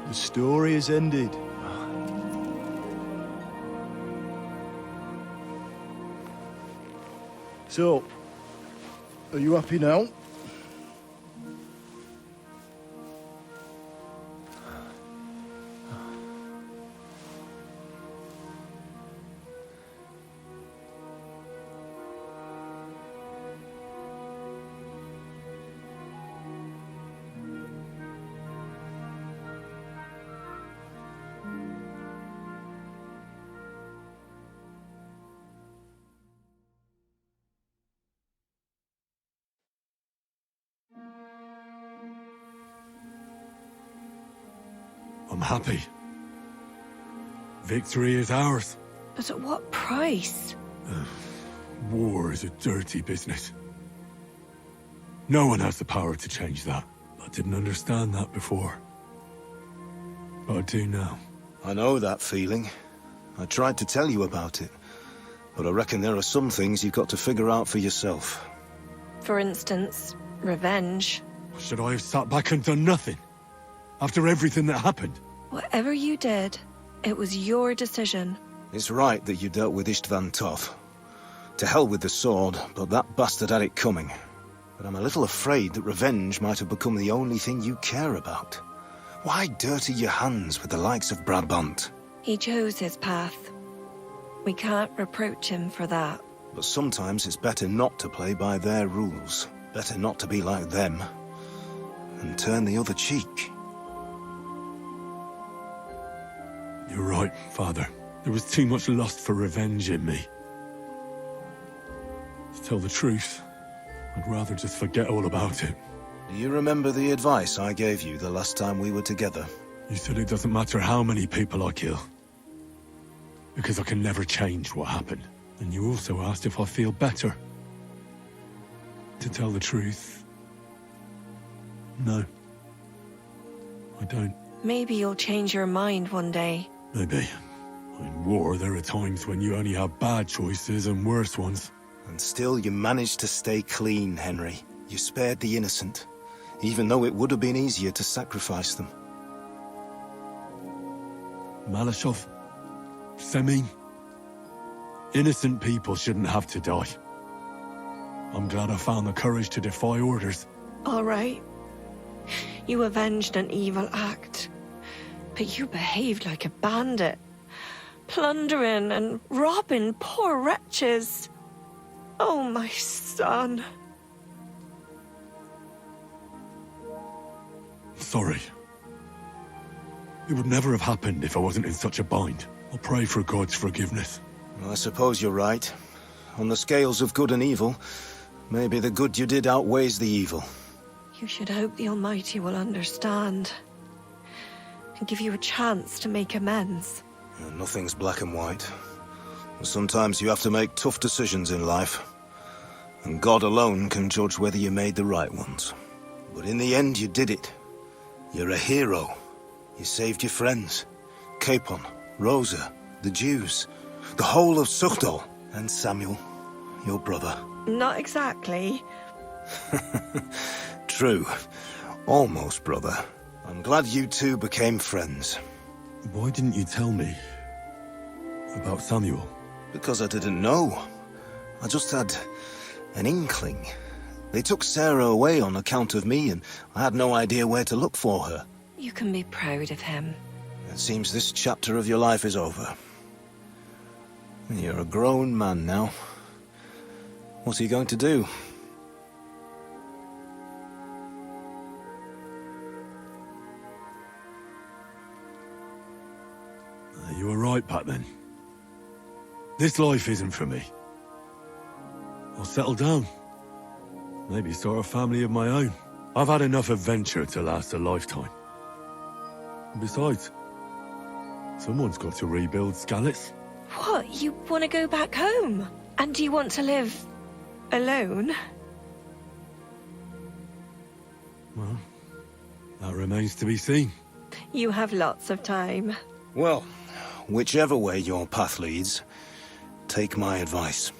The story has ended. So, are you happy now? I'm happy. Victory is ours. But at what price? War is a dirty business. No one has the power to change that. I didn't understand that before. But I do now. I know that feeling. I tried to tell you about it. But I reckon there are some things you've got to figure out for yourself. For instance, revenge. Should I have sat back and done nothing? After everything that happened? Whatever you did, it was your decision. It's right that you dealt with Istvan tough. To hell with the sword, but that bastard had it coming. But I'm a little afraid that revenge might have become the only thing you care about. Why dirty your hands with the likes of Brabant? He chose his path. We can't reproach him for that. But sometimes it's better not to play by their rules. Better not to be like them. And turn the other cheek. You're right, Father. There was too much lust for revenge in me. To tell the truth, I'd rather just forget all about it. Do you remember the advice I gave you the last time we were together? You said it doesn't matter how many people I kill. Because I can never change what happened. And you also asked if I feel better. To tell the truth, no. I don't. Maybe you'll change your mind one day. Maybe. In war, there are times when you only have bad choices and worse ones. And still you managed to stay clean, Henry. You spared the innocent, even though it would have been easier to sacrifice them. Malashov, Semin. Innocent people shouldn't have to die. I'm glad I found the courage to defy orders. All right. You avenged an evil act. But you behaved like a bandit. Plundering and robbing poor wretches. Oh, my son. Sorry. It would never have happened if I wasn't in such a bind. I'll pray for God's forgiveness. Well, I suppose you're right. On the scales of good and evil, maybe the good you did outweighs the evil. You should hope the Almighty will understand. And give you a chance to make amends. Nothing's black and white. Sometimes you have to make tough decisions in life. And God alone can judge whether you made the right ones. But in the end, you did it. You're a hero. You saved your friends. Capon, Rosa, the Jews, the whole of Suchdol, and Samuel, your brother. Not exactly. True. Almost brother. I'm glad you two became friends. Why didn't you tell me about Samuel? Because I didn't know. I just had an inkling. They took Sarah away on account of me, and I had no idea where to look for her. You can be proud of him. It seems this chapter of your life is over. You're a grown man now. What are you going to do? You were right back then. This life isn't for me. I'll settle down. Maybe start a family of my own. I've had enough adventure to last a lifetime. And besides, someone's got to rebuild Skalitz. What? You want to go back home? And do you want to live alone? Well, that remains to be seen. You have lots of time. Well, whichever way your path leads, take my advice.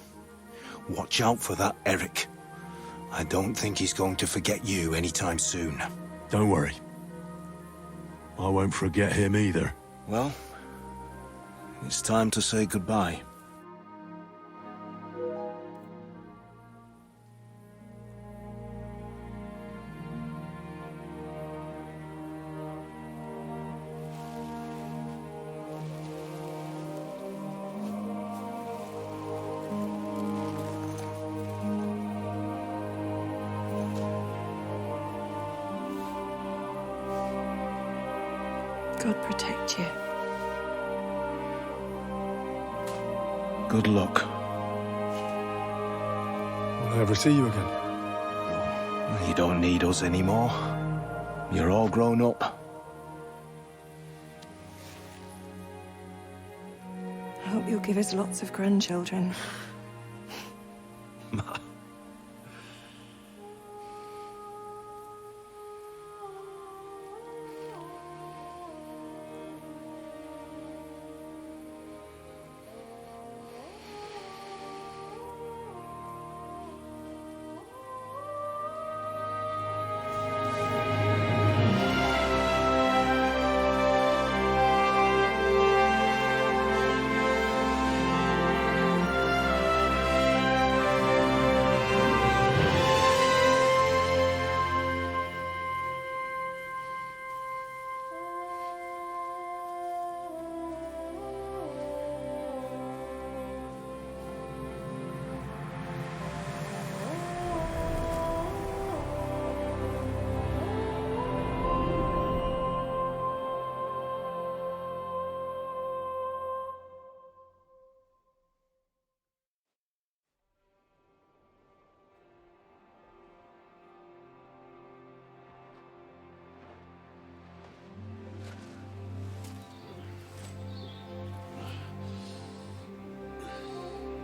Watch out for that Eric. I don't think he's going to forget you anytime soon. Don't worry. I won't forget him either. Well, it's time to say goodbye. God protect you. Good luck. Will I ever see you again? You don't need us anymore. You're all grown up. I hope you'll give us lots of grandchildren.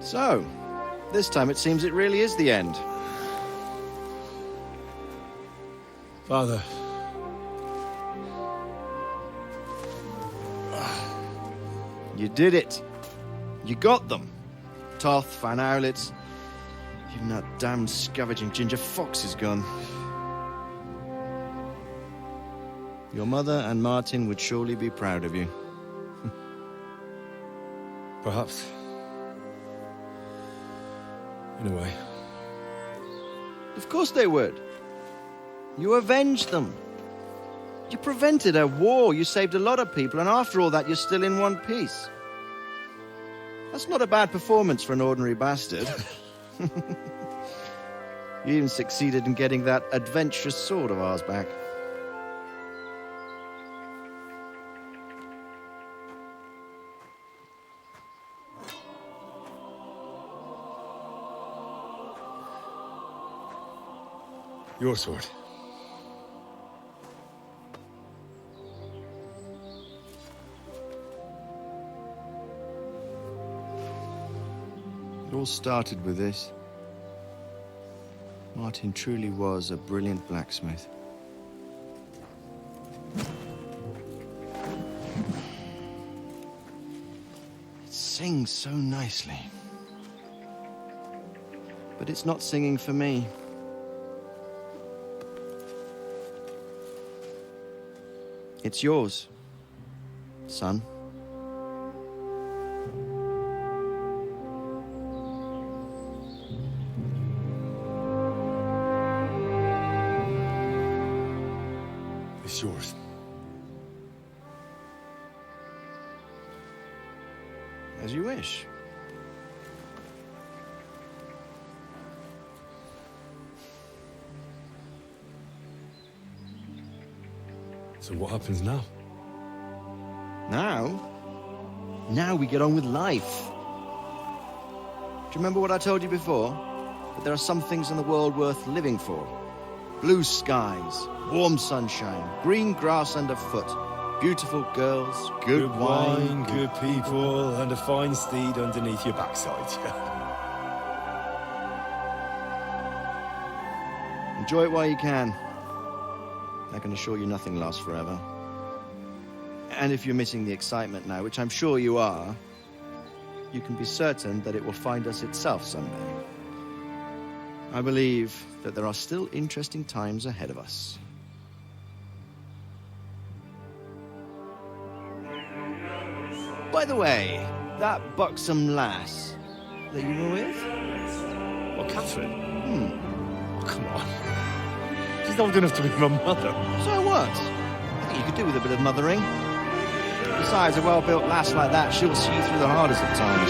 So, this time it seems it really is the end. Father. You did it. You got them. Toth, Van Owlitz. Even that damned scavenging ginger fox is gone. Your mother and Martin would surely be proud of you. Perhaps. In a way. Of course they would. You avenged them. You prevented a war, you saved a lot of people, and after all that, you're still in one piece. That's not a bad performance for an ordinary bastard. You even succeeded in getting that adventurous sword of ours back. Your sword. It all started with this. Martin truly was a brilliant blacksmith. sings so nicely. But it's not singing for me. It's yours, son. It's yours. As you wish. So what happens now? Now we get on with life. Do you remember what I told you before? That there are some things in the world worth living for. Blue skies, warm sunshine, green grass underfoot, beautiful girls, good wine, good people, and a fine steed underneath your backside. Enjoy it while you can. I can assure you nothing lasts forever. And if you're missing the excitement now, which I'm sure you are, you can be certain that it will find us itself someday. I believe that there are still interesting times ahead of us. By the way, that buxom lass that you were with? What, Catherine? Oh, come on. She's old enough to be my mother. So what? I think you could do with a bit of mothering. Besides, a well-built lass like that, she'll see you through the hardest of times.